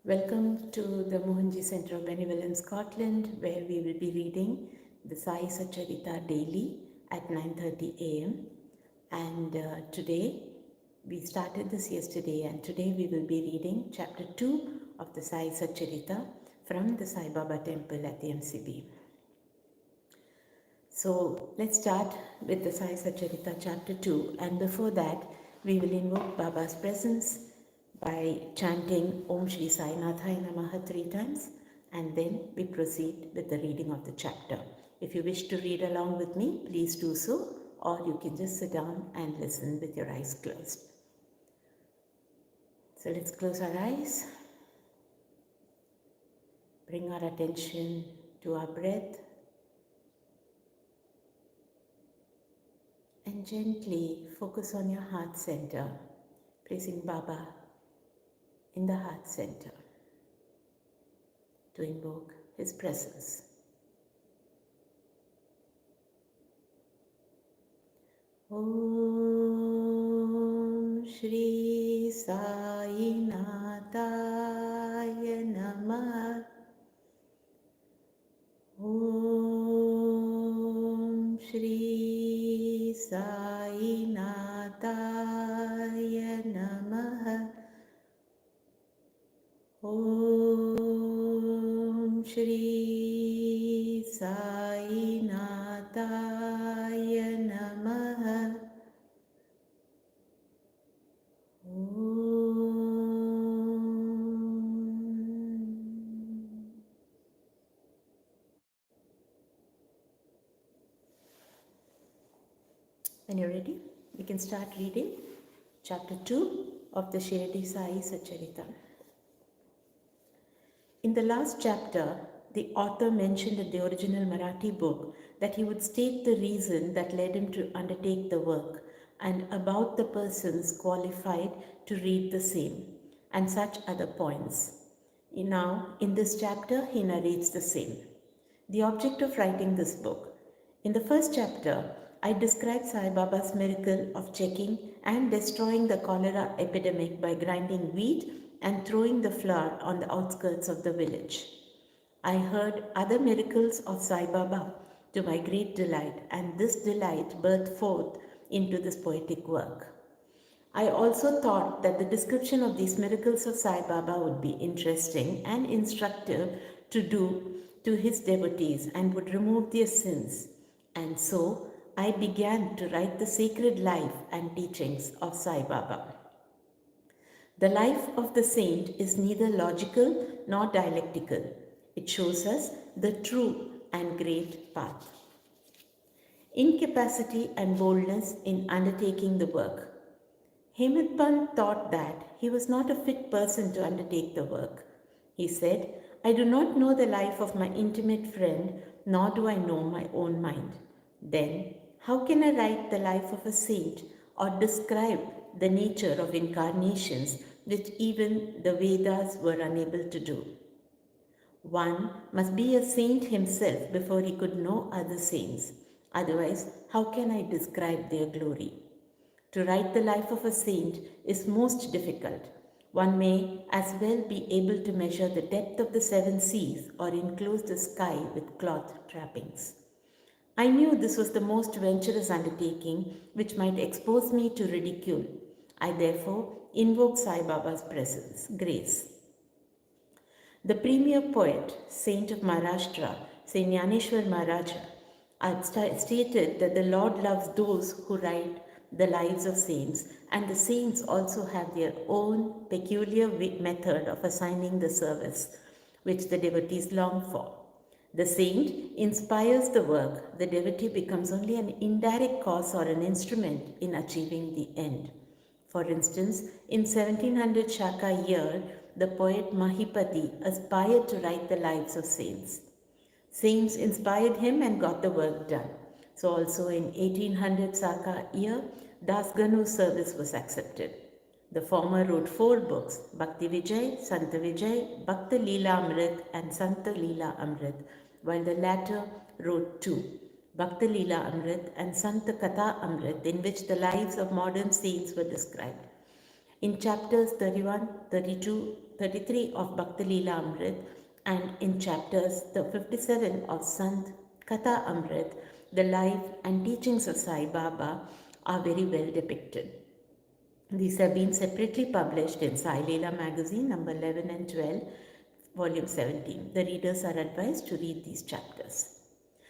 Welcome to the Mohanji Centre of Benevolence, Scotland, where we will be reading the Sai Satcharita daily at 9:30 a.m. And today, we started this yesterday, and today we will be reading chapter 2 of the Sai Satcharita from the Sai Baba temple at the MCB. So let's start with the Sai Satcharita chapter 2, and before that, we will invoke Baba's presence by chanting Om Shri Sai Nathaya Namaha 3 times, and then we proceed with the reading of the chapter. If you wish to read along with me, please do so, or you can just sit down and listen with your eyes closed. So let's close our eyes, bring our attention to our breath, and gently focus on your heart center, placing Baba in the heart center to invoke his presence. Om Shri Sai Nathaya Namah. Om Shri Sai Nathaya Namah. Om Shri Sai Nathaya Namah. When you're ready, we can start reading chapter 2 of the Shirdi Sai Satcharita. In the last chapter, the author mentioned in the original Marathi book that he would state the reason that led him to undertake the work and about the persons qualified to read the same and such other points. Now, in this chapter, he narrates the same. The object of writing this book. In the first chapter, I described Sai Baba's miracle of checking and destroying the cholera epidemic by grinding wheat and throwing the flour on the outskirts of the village. I heard other miracles of Sai Baba to my great delight, and this delight birthed forth into this poetic work. I also thought that the description of these miracles of Sai Baba would be interesting and instructive to do to his devotees and would remove their sins. And so I began to write the sacred life and teachings of Sai Baba. The life of the saint is neither logical nor dialectical. It shows us the true and great path. Incapacity and boldness in undertaking the work. Hemant Pant thought that he was not a fit person to undertake the work. He said, I do not know the life of my intimate friend, nor do I know my own mind. Then, how can I write the life of a saint or describe the nature of incarnations which even the Vedas were unable to do? One must be a saint himself before he could know other saints. Otherwise, how can I describe their glory? To write the life of a saint is most difficult. One may as well be able to measure the depth of the 7 seas or enclose the sky with cloth trappings. I knew this was the most venturous undertaking which might expose me to ridicule. I therefore invoked Sai Baba's presence, grace. The premier poet, saint of Maharashtra, Saint Jnaneshwar Maharaja, stated that the Lord loves those who write the lives of saints, and the saints also have their own peculiar method of assigning the service which the devotees long for. The saint inspires the work, the devotee becomes only an indirect cause or an instrument in achieving the end. For instance, in 1700 Shaka year, the poet Mahipati aspired to write the lives of saints. Saints inspired him and got the work done. So also in 1800 Saka year, Das Ganu's service was accepted. The former wrote 4 books, Bhakti Vijay, Santa Vijay, Bhakta Leela Amrit and Santa Leela Amrit, while the latter wrote 2, Bhakta Leela Amrit and Santa Katha Amrit, in which the lives of modern saints were described. In chapters 31, 32, 33 of Bhakti Leela Amrit and in chapters 57 of Sant Katha Amrit, the life and teachings of Sai Baba are very well depicted. These have been separately published in Sai Leela magazine number 11 and 12, volume 17. The readers are advised to read these chapters.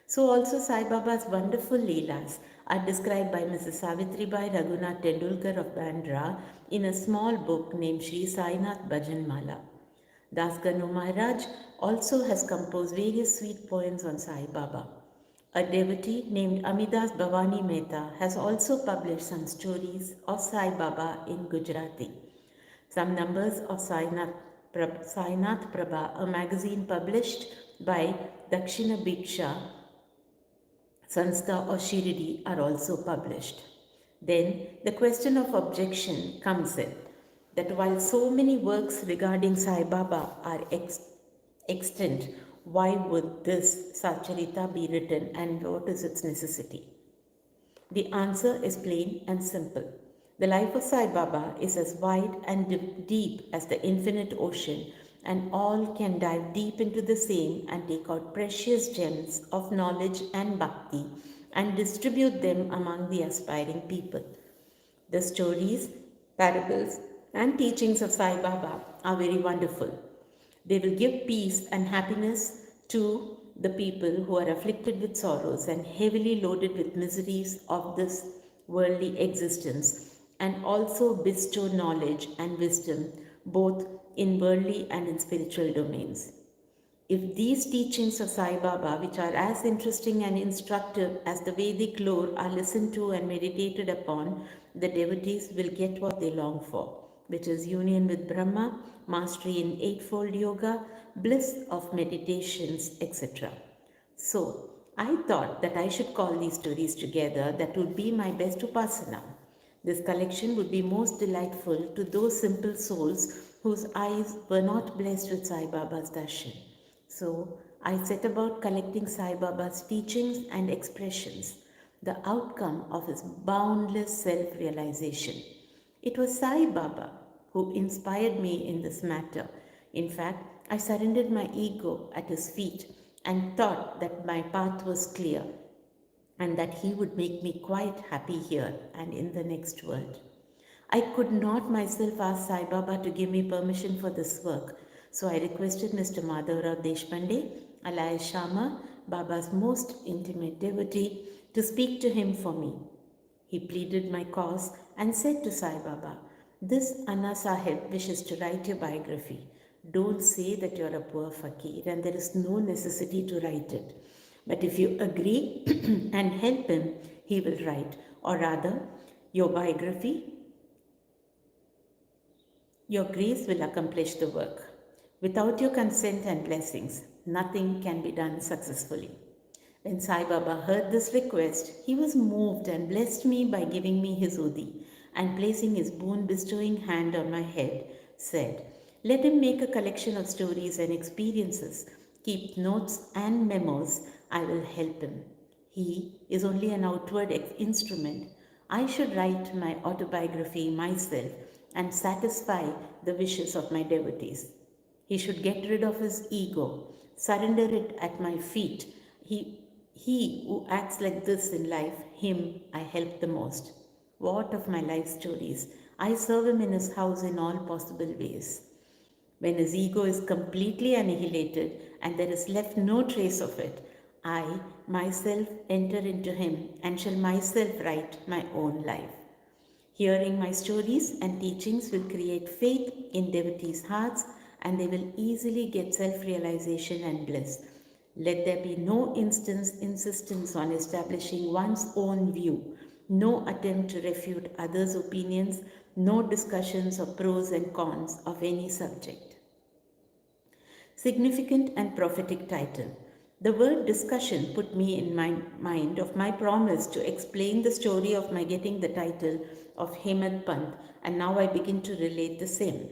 So also Sai Baba's wonderful Leelas are described by Mrs. Savitribai Raghunath Tendulkar of Bandra in a small book named Sri Sainath Bhajan Mala. Das Ganu Maharaj also has composed various sweet poems on Sai Baba. A devotee named Amidas Bhavani Mehta has also published some stories of Sai Baba in Gujarati. Some numbers of Sainath Prabha, a magazine published by Dakshina Bhiksha Sanstha or Shirdi, are also published. Then the question of objection comes in, that while so many works regarding Sai Baba are extant, why would this satcharita be written and what is its necessity? The answer is plain and simple. The life of Sai Baba is as wide and deep as the infinite ocean, and all can dive deep into the same and take out precious gems of knowledge and bhakti and distribute them among the aspiring people. The stories, parables, and teachings of Sai Baba are very wonderful. They will give peace and happiness to the people who are afflicted with sorrows and heavily loaded with miseries of this worldly existence, and also bestow knowledge and wisdom both in worldly and in spiritual domains. If these teachings of Sai Baba, which are as interesting and instructive as the Vedic lore, are listened to and meditated upon, the devotees will get what they long for, which is union with Brahma, mastery in Eightfold Yoga, bliss of meditations, etc. So, I thought that I should call these stories together. That would be my best upasana. This collection would be most delightful to those simple souls whose eyes were not blessed with Sai Baba's darshan. So I set about collecting Sai Baba's teachings and expressions, the outcome of his boundless self-realization. It was Sai Baba who inspired me in this matter. In fact, I surrendered my ego at his feet and thought that my path was clear and that he would make me quite happy here and in the next world. I could not myself ask Sai Baba to give me permission for this work, so I requested Mr. Madhavrao Deshpande, alias Shama, Baba's most intimate devotee, to speak to him for me. He pleaded my cause and said to Sai Baba, "This Anna Sahib wishes to write your biography. Don't say that you're a poor fakir and there is no necessity to write it. But if you agree and help him, he will write. Or rather, your biography, your grace will accomplish the work. Without your consent and blessings, nothing can be done successfully." When Sai Baba heard this request, he was moved and blessed me by giving me his udi and placing his boon bestowing hand on my head, said, "Let him make a collection of stories and experiences. Keep notes and memos. I will help him. He is only an outward instrument. I should write my autobiography myself and satisfy the wishes of my devotees. He should get rid of his ego, surrender it at my feet. He who acts like this in life, him I help the most. What of my life stories? I serve him in his house in all possible ways. When his ego is completely annihilated and there is left no trace of it, I myself enter into him and shall myself write my own life. Hearing my stories and teachings will create faith in devotees' hearts and they will easily get self-realization and bliss. Let there be no insistence on establishing one's own view, no attempt to refute others' opinions, no discussions of pros and cons of any subject. Significant and prophetic title. The word discussion put me in my mind of my promise to explain the story of my getting the title of Hemad Pant, and now I begin to relate the same.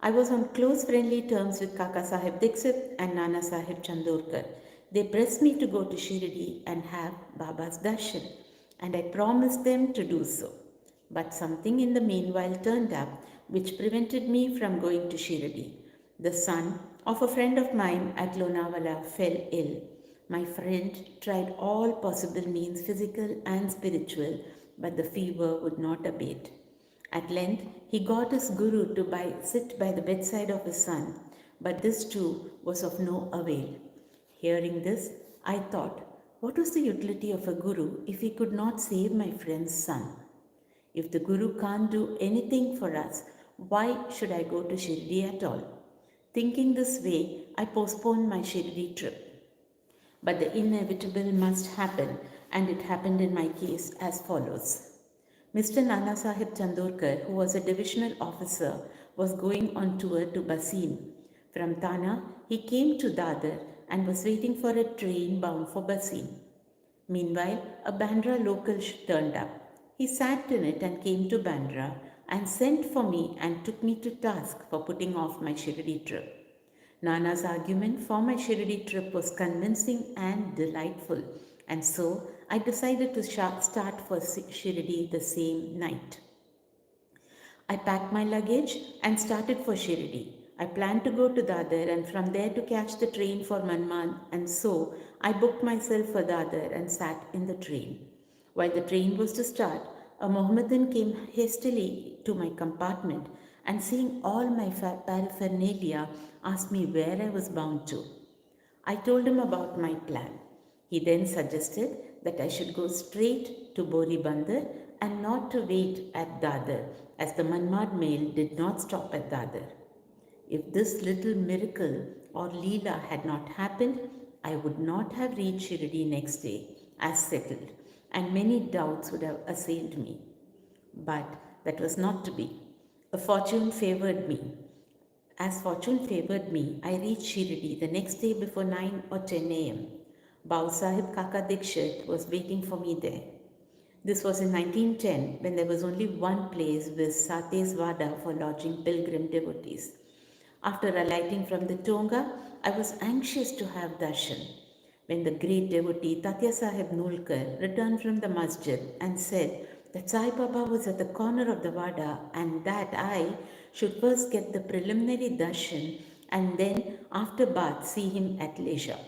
I was on close friendly terms with Kaka Sahib Dixit and Nana Sahib Chandorkar. They pressed me to go to Shirdi and have Baba's darshan, and I promised them to do so. But something in the meanwhile turned up which prevented me from going to Shirdi. The son of a friend of mine at Lonavala fell ill. My friend tried all possible means, physical and spiritual, but the fever would not abate. At length, he got his guru to sit by the bedside of his son, but this too was of no avail. Hearing this, I thought, what was the utility of a guru if he could not save my friend's son? If the Guru can't do anything for us, why should I go to Shirdi at all? Thinking this way, I postponed my Shirdi trip. But the inevitable must happen, and it happened in my case as follows. Mr. Nana Sahib Chandorkar, who was a divisional officer, was going on tour to Basin. From Thana, he came to Dadar and was waiting for a train bound for Basin. Meanwhile, a Bandra local turned up. He sat in it and came to Bandra and sent for me and took me to task for putting off my Shirdi trip. Nana's argument for my Shirdi trip was convincing and delightful, and so I decided to start for Shirdi the same night. I packed my luggage and started for Shirdi. I planned to go to Dadar and from there to catch the train for Manman, and so I booked myself for Dadar and sat in the train. While the train was to start, a Mohammedan came hastily to my compartment and, seeing all my paraphernalia, asked me where I was bound to. I told him about my plan. He then suggested that I should go straight to Boribandar and not to wait at Dadar, as the Manmad mail did not stop at Dadar. If this little miracle or Leela had not happened, I would not have reached Shirdi next day as settled, and many doubts would have assailed me. But that was not to be. Fortune favored me. As fortune favored me, I reached Shirdi the next day before 9 or 10 a.m. Bau Sahib Kaka Dikshit was waiting for me there. This was in 1910, when there was only one place with Sate's Vada for lodging pilgrim devotees. After alighting from the Tonga, I was anxious to have darshan. When the great devotee Tatya Sahib Nulkar returned from the masjid and said that Sai Baba was at the corner of the Vada and that I should first get the preliminary darshan and then after bath see him at leisure.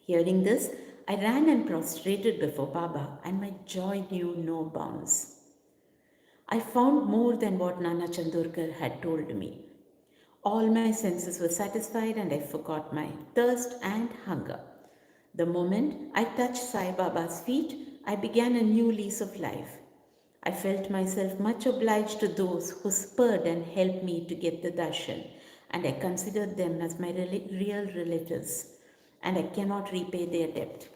Hearing this, I ran and prostrated before Baba, and my joy knew no bounds. I found more than what Nana Chandorkar had told me. All my senses were satisfied and I forgot my thirst and hunger. The moment I touched Sai Baba's feet, I began a new lease of life. I felt myself much obliged to those who spurred and helped me to get the darshan, and I considered them as my real relatives, and I cannot repay their debt.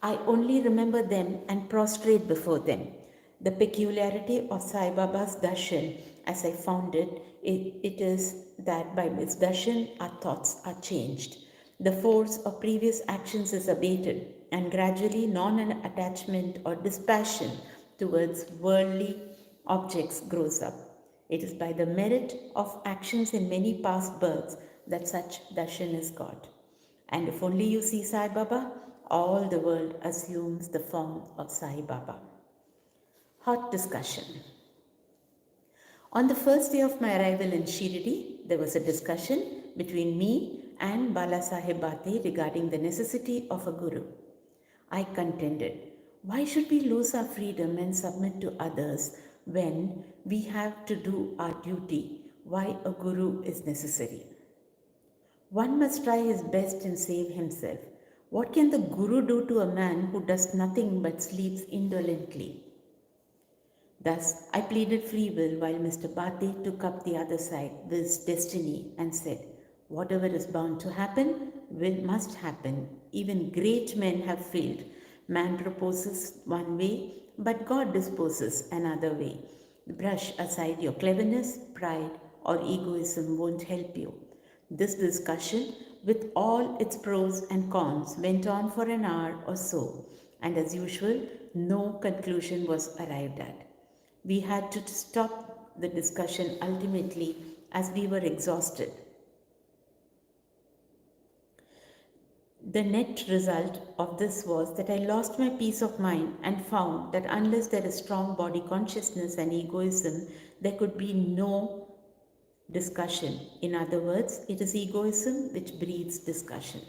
I only remember them and prostrate before them. The peculiarity of Sai Baba's darshan, as I found it, it is that by its darshan our thoughts are changed. The force of previous actions is abated, and gradually non-attachment or dispassion towards worldly objects grows up. It is by the merit of actions in many past births that such darshan is got. And if only you see Sai Baba, all the world assumes the form of Sai Baba. Hot discussion. On the first day of my arrival in Shirdi, there was a discussion between me and Bala Sahib Bate regarding the necessity of a guru. I contended, why should we lose our freedom and submit to others when we have to do our duty? Why a guru is necessary? One must try his best and save himself. What can the guru do to a man who does nothing but sleeps indolently? Thus, I pleaded free will while Mr. Bhate took up the other side with his destiny and said, whatever is bound to happen must happen. Even great men have failed. Man proposes one way, but God disposes another way. Brush aside your cleverness, pride, or egoism won't help you. This discussion, with all its pros and cons, went on for an hour or so, and as usual, no conclusion was arrived at. We had to stop the discussion ultimately as we were exhausted. The net result of this was that I lost my peace of mind and found that unless there is strong body consciousness and egoism, there could be no discussion. In other words, it is egoism which breeds discussion.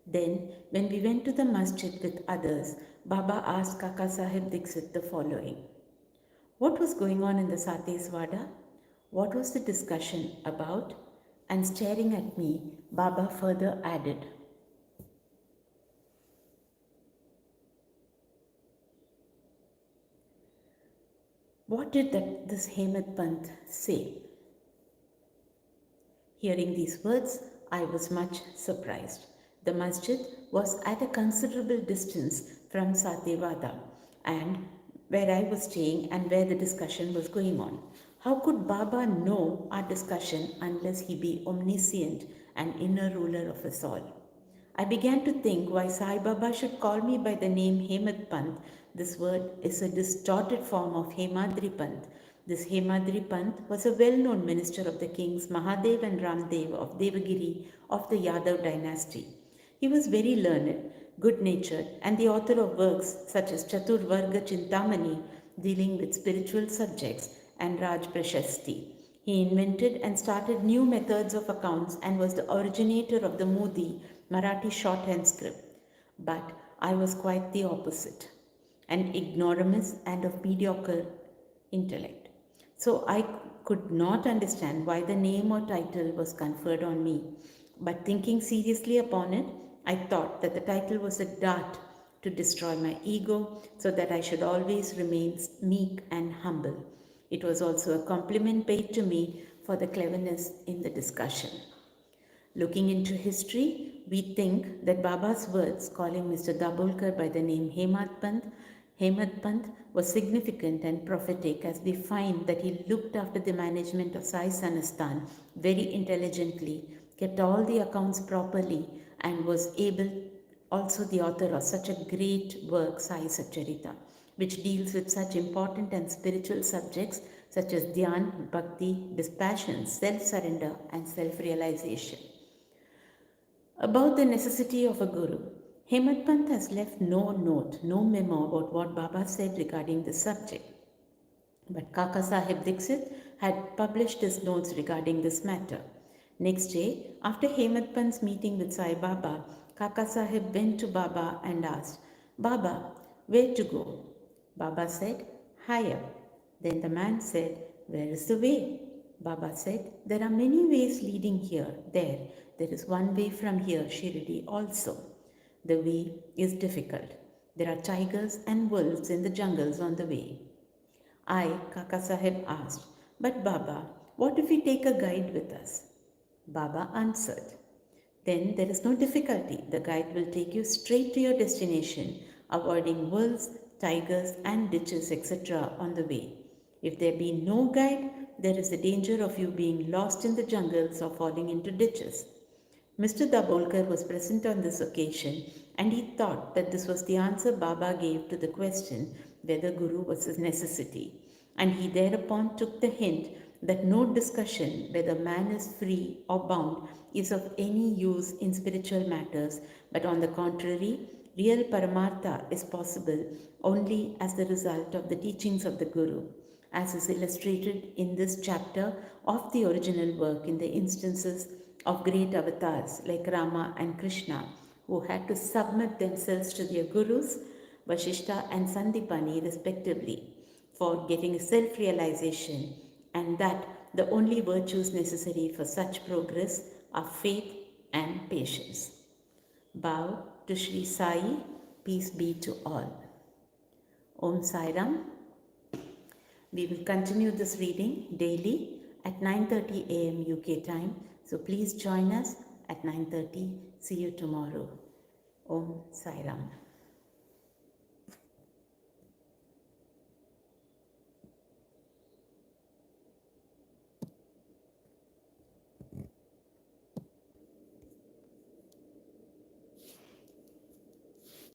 Then, when we went to the masjid with others, Baba asked Kaka Sahib Dixit the following: what was going on in the Sateswada? What was the discussion about? And staring at me, Baba further added, what did this Hemant Pant say? Hearing these words, I was much surprised. The masjid was at a considerable distance from Satewada and where I was staying and where the discussion was going on. How could Baba know our discussion unless he be omniscient and inner ruler of us all? I began to think why Sai Baba should call me by the name Hemad Pant. This word is a distorted form of Hemadri Pant. This Hemadri Pant was a well-known minister of the kings Mahadev and Ramdev of Devagiri of the Yadav dynasty. He was very learned, good-natured, and the author of works such as Chaturvarga Chintamani, dealing with spiritual subjects, and Raj Prashasti. He invented and started new methods of accounts and was the originator of the Modi Marathi shorthand script. But I was quite the opposite, an ignoramus and of mediocre intellect. So I could not understand why the name or title was conferred on me. But thinking seriously upon it, I thought that the title was a dart to destroy my ego so that I should always remain meek and humble. It was also a compliment paid to me for the cleverness in the discussion. Looking into history, we think that Baba's words calling Mr. Dabholkar by the name Hemad Pant was significant and prophetic, as we find that he looked after the management of Sai Sanasthan very intelligently, kept all the accounts properly, and was able also the author of such a great work, Sai Satcharita, which deals with such important and spiritual subjects such as Dhyan, Bhakti, dispassion, self-surrender, and self-realization. About the necessity of a guru, Hemad Pant has left no note, no memo about what Baba said regarding this subject. But Kaka Sahib Dixit had published his notes regarding this matter. Next day, after Hemad Pant's meeting with Sai Baba, Kaka Sahib went to Baba and asked, Baba, where to go? Baba said, higher. Then the man said, where is the way? Baba said, there are many ways leading here, there. There is one way from here, Shirdi also. The way is difficult. There are tigers and wolves in the jungles on the way. I, Kaka Sahib, asked, but Baba, what if we take a guide with us? Baba answered, then there is no difficulty. The guide will take you straight to your destination, avoiding wolves, tigers, and ditches, etc. on the way. If there be no guide, there is the danger of you being lost in the jungles or falling into ditches. Mr. Dabholkar was present on this occasion, and he thought that this was the answer Baba gave to the question whether Guru was a necessity. And he thereupon took the hint that no discussion whether man is free or bound is of any use in spiritual matters, but on the contrary, real Paramartha is possible only as the result of the teachings of the Guru, as is illustrated in this chapter of the original work in the instances of great avatars like Rama and Krishna, who had to submit themselves to their gurus, Vashishta and Sandipani respectively, for getting self-realization, and that the only virtues necessary for such progress are faith and patience. Bow to Sri Sai, peace be to all. Om Sai Ram. We will continue this reading daily at 9:30 a.m. UK time. So please join us at 9:30. See you tomorrow. Om Sai Ram.